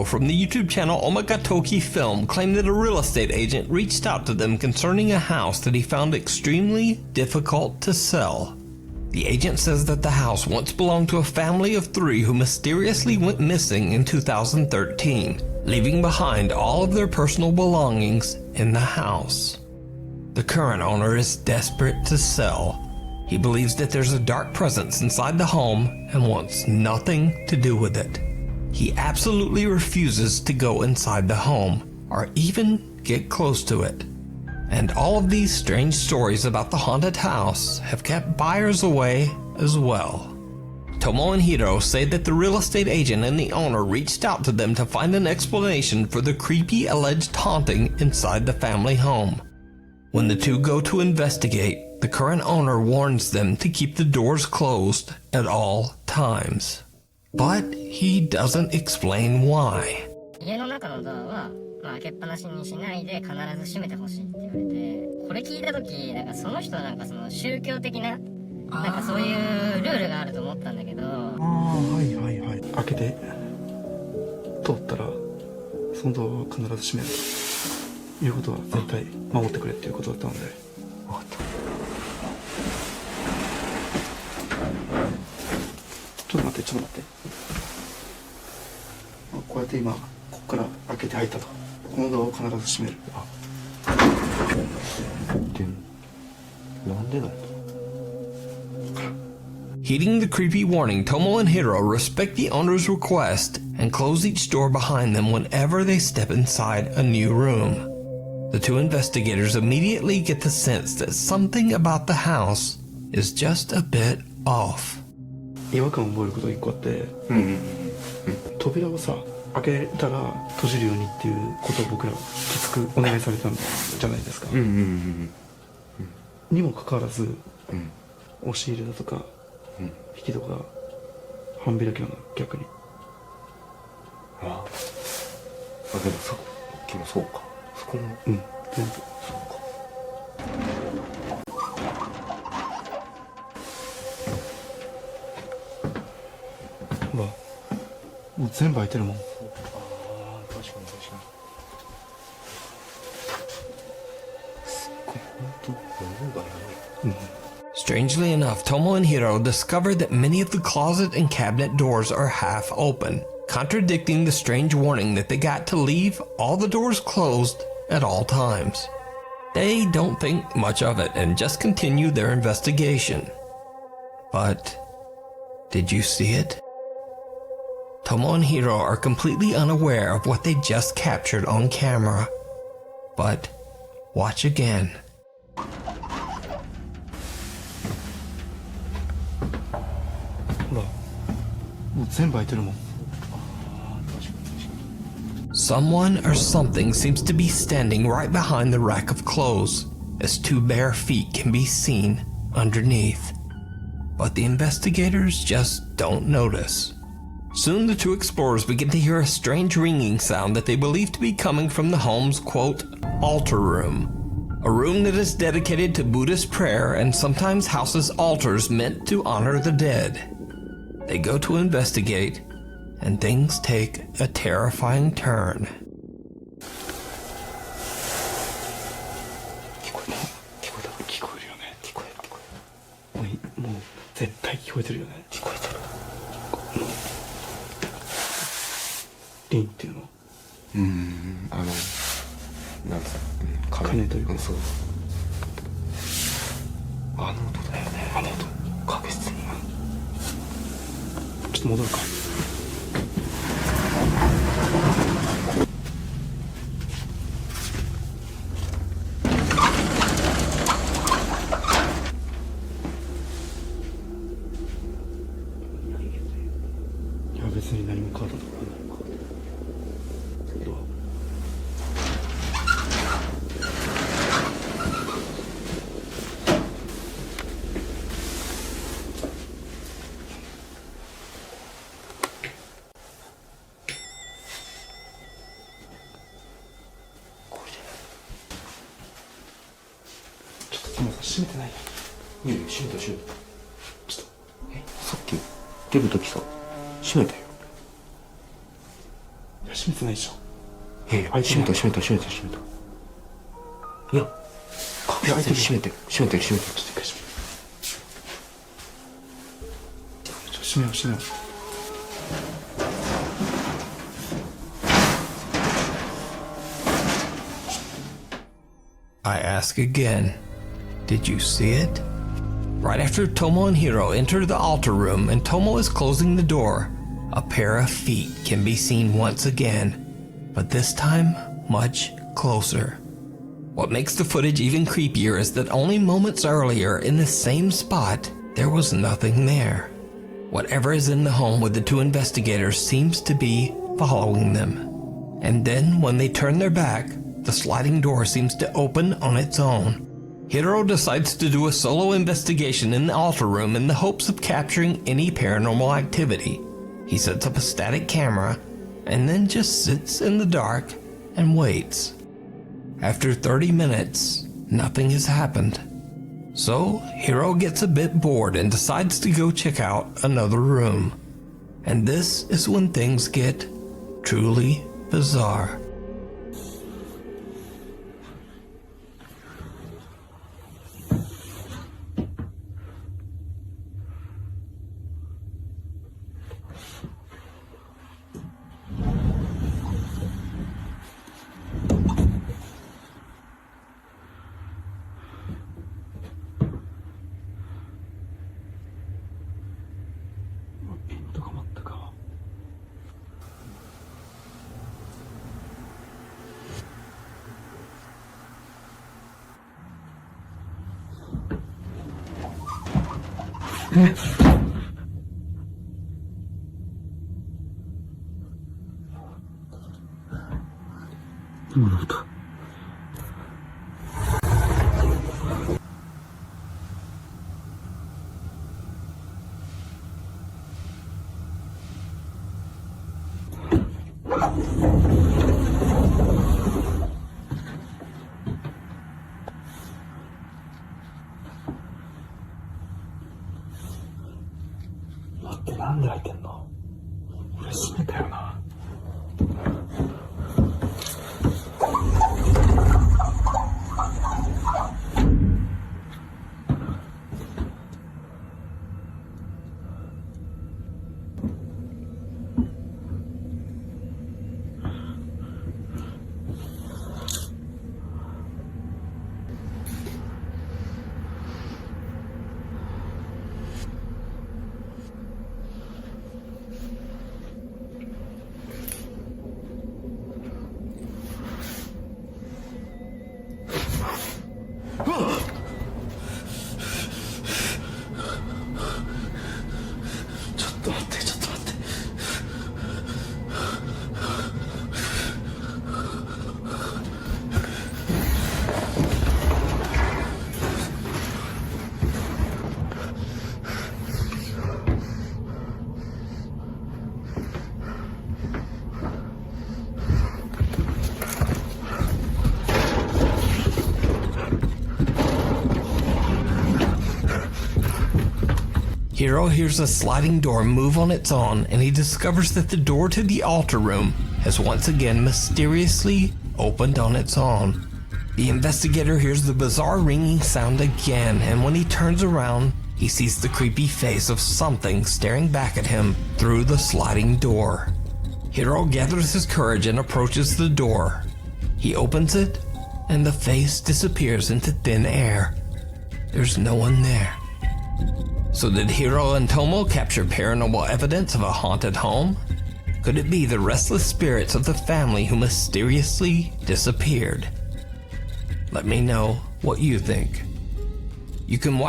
Hiro from the YouTube channel Omagatoki Film claimed that a real estate agent reached out to them concerning a house that he found extremely difficult to sell. The agent says that the house once belonged to a family of 3 who mysteriously went missing in 2013, leaving behind all of their personal belongings in the house. The current owner is desperate to sell. He believes that there's a dark presence inside the home and wants nothing to do with it. He absolutely refuses to go inside the home or even get close to it. And all of these strange stories about the haunted house have kept buyers away as well. Tomo and Hiro say that the real estate agent and the owner reached out to them to find an explanation for the creepy alleged haunting inside the family home. When the two go to investigate, the current owner warns them to keep the doors closed at all times. But he doesn't explain why. 家の中のドアは、開けっぱなしにしないで必ず閉めてほしいって言われて、これ聞いた時なんかその人はなんかその宗教的ななんかそういうルールがあると思ったんだけど、はいはいはい。開けて通ったらそのドアは必ず閉めるということは絶対守ってくれっていうことだったので。分かった。ちょっと待ってちょっと待って。こうやって今ここから開けて入ったと。このドアを必ず閉める。でなんでだよ。Heeding the creepy warning, Tomo and Hiro respect the owner's request and close each door behind them whenever they step inside a new room. The two investigators immediately get the sense that something about the house is just a bit off. 違和感を覚えることが1個あって、扉をさ開けたら閉じるようにっていうことを僕らきつくお願いされたんじゃないですか。にもかかわらず、押し入れだとか、引き戸が半開きなの逆に。あでもさっきもそうか。そこも全部そうか。ほらもう全部開いてるもん。確かに確かに。すっごい本当物がない。Strangely enough, Tomo and Hiro discover that many of the closet and cabinet doors are half open, contradicting the strange warning that they got to leave all the doors closed at all times. They don't think much of it and just continue their investigation. But did you see it? Tomo and Hiro are completely unaware of what they just captured on camera. But watch again. ほらもう全部開いてるもん。Someone or something seems to be standing right behind the rack of clothes, as 2 bare feet can be seen underneath. But the investigators just don't notice. Soon the 2 explorers begin to hear a strange ringing sound that they believe to be coming from the home's, quote, altar room. A room that is dedicated to Buddhist prayer and sometimes houses altars meant to honor the dead. They go to investigate, and things take a terrifying turn. 聞こえるよね。もう絶対聞こえてるよね。聞こえてる。リンっていうの。なんすか。鐘というか。そう。あの音だよね。あの音。確実に。ちょっと戻るか。いや別に何も変わったところない。閉めてないよ。いやいや閉めた。ちょっとさっき出るときさ閉めたよ。よし。閉めてないでしょ。いやいや、閉めた。いや、確実に閉めてる。ちょっと一回閉めよう。閉めよう。I ask again, did you see it? Right after Tomo and Hiro enter the altar room and Tomo is closing the door, a pair of feet can be seen once again, but this time much closer. What makes the footage even creepier is that only moments earlier in the same spot, there was nothing there. Whatever is in the home with the two investigators seems to be following them. And then when they turn their back, the sliding door seems to open on its own. Hiro decides to do a solo investigation in the altar room in the hopes of capturing any paranormal activity. He sets up a static camera and then just sits in the dark and waits. After 30 minutes, nothing has happened. So Hiro gets a bit bored and decides to go check out another room. And this is when things get truly bizarre.なんで開いてんの？俺閉めたよな。ちょっと待って。Hiro hears a sliding door move on its own, and he discovers that the door to the altar room has once again mysteriously opened on its own. The investigator hears the bizarre ringing sound again, and when he turns around, he sees the creepy face of something staring back at him through the sliding door. Hiro gathers his courage and approaches the door. He opens it, and the face disappears into thin air. There's no one there. So did Hiro and Tomo capture paranormal evidence of a haunted home? Could it be the restless spirits of the family who mysteriously disappeared? Let me know what you think. You can watch